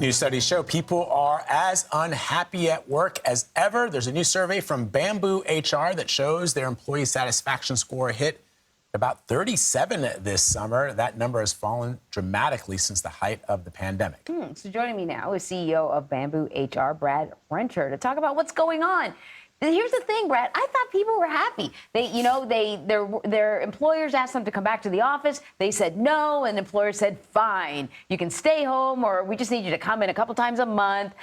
New studies show people are as unhappy at work as ever. There's a new survey from Bamboo HR that shows their employee satisfaction score hit about 37 this summer. That number has fallen dramatically since the height of the pandemic. So joining me now is CEO of Bamboo HR, Brad Renter, to talk about what's going on. Here's the thing, Brad. I thought people were happy. Their employers asked them to come back to the office. They said no, and the employer said, fine, you can stay home, or we just need you to come in a couple times a month.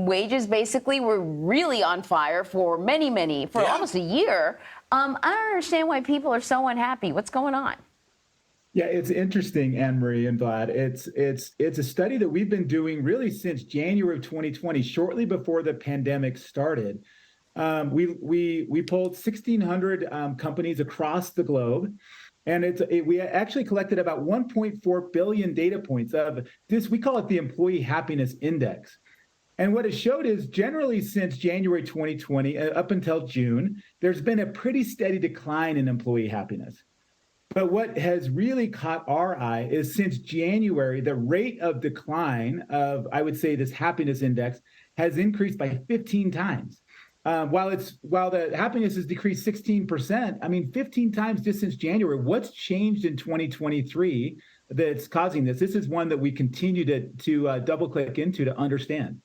Wages basically were really on fire for almost a year. I don't understand why people are so unhappy. What's going on? Yeah, it's interesting, Anne-Marie and Vlad. It's a study that we've been doing really since January of 2020, shortly before the pandemic started. We polled 1,600 companies across the globe, and we actually collected about 1.4 billion data points of this. We call it the Employee Happiness Index. And what it showed is generally since January 2020 up until June, there's been a pretty steady decline in employee happiness. But what has really caught our eye is since January, the rate of decline of, I would say, this happiness index has increased by 15 times. While the happiness has decreased 16%, I mean, 15 times just since January. What's changed in 2023 that's causing this? This is one that we continue to double click into to understand.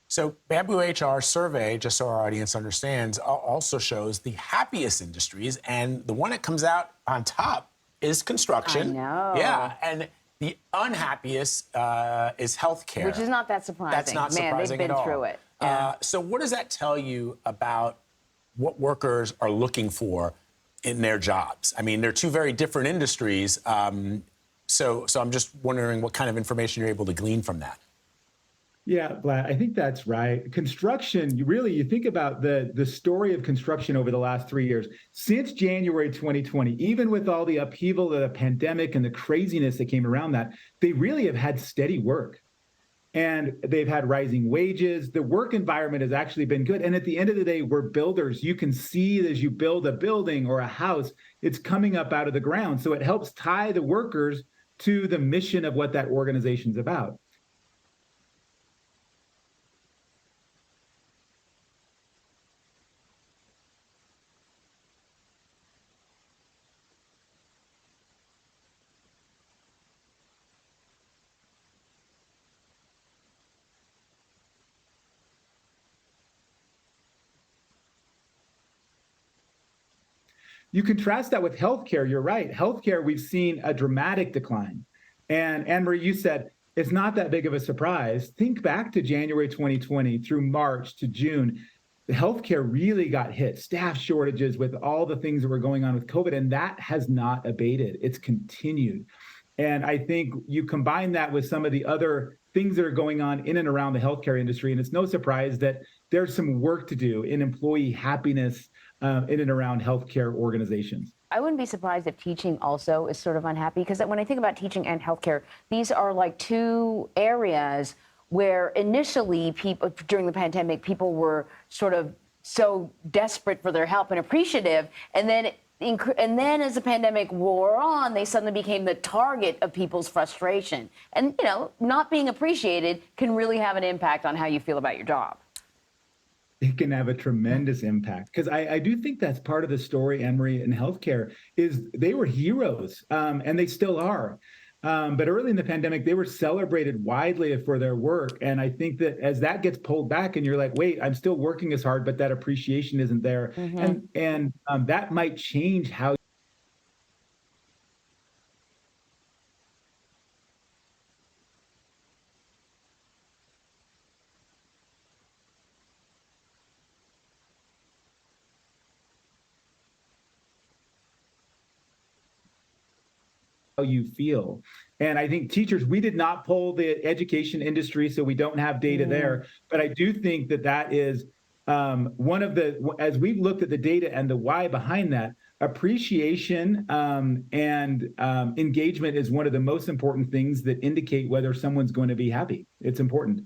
So Bamboo HR survey, just so our audience understands, also shows the happiest industries, and the one that comes out on top is construction. I know. Yeah, and the unhappiest is healthcare. Which is not that surprising. That's not surprising they've been at all. through it. Yeah. So what does that tell you about what workers are looking for in their jobs? I mean, they're two very different industries. So I'm just wondering what kind of information you're able to glean from that. Yeah, Vlad, I think that's right. Construction, you think about the story of construction over the last 3 years. Since January 2020, even with all the upheaval of the pandemic and the craziness that came around that, they really have had steady work. And they've had rising wages. The work environment has actually been good. And at the end of the day, we're builders. You can see as you build a building or a house, it's coming up out of the ground. So it helps tie the workers to the mission of what that organization's about. You contrast that with healthcare. You're right. Healthcare, we've seen a dramatic decline. And Anne-Marie, you said it's not that big of a surprise. Think back to January 2020 through March to June. The healthcare really got hit. Staff shortages with all the things that were going on with COVID, and that has not abated. It's continued. And I think you combine that with some of the other things that are going on in and around the healthcare industry, and it's no surprise that there's some work to do in employee happiness in and around healthcare organizations. I wouldn't be surprised if teaching also is sort of unhappy, because when I think about teaching and healthcare, these are like two areas where initially people during the pandemic, people were sort of so desperate for their help and appreciative. And then as the pandemic wore on, they suddenly became the target of people's frustration. And, not being appreciated can really have an impact on how you feel about your job. It can have a tremendous impact, because I do think that's part of the story, Anne-Marie, in healthcare, is they were heroes, and they still are. But early in the pandemic, they were celebrated widely for their work. And I think that as that gets pulled back and you're like, wait, I'm still working as hard, but that appreciation isn't there. Mm-hmm. And that might change how you feel. And I think teachers, we did not poll the education industry, so we don't have data there. But I do think that is one of as we've looked at the data and the why behind that, appreciation and engagement is one of the most important things that indicate whether someone's going to be happy. It's important.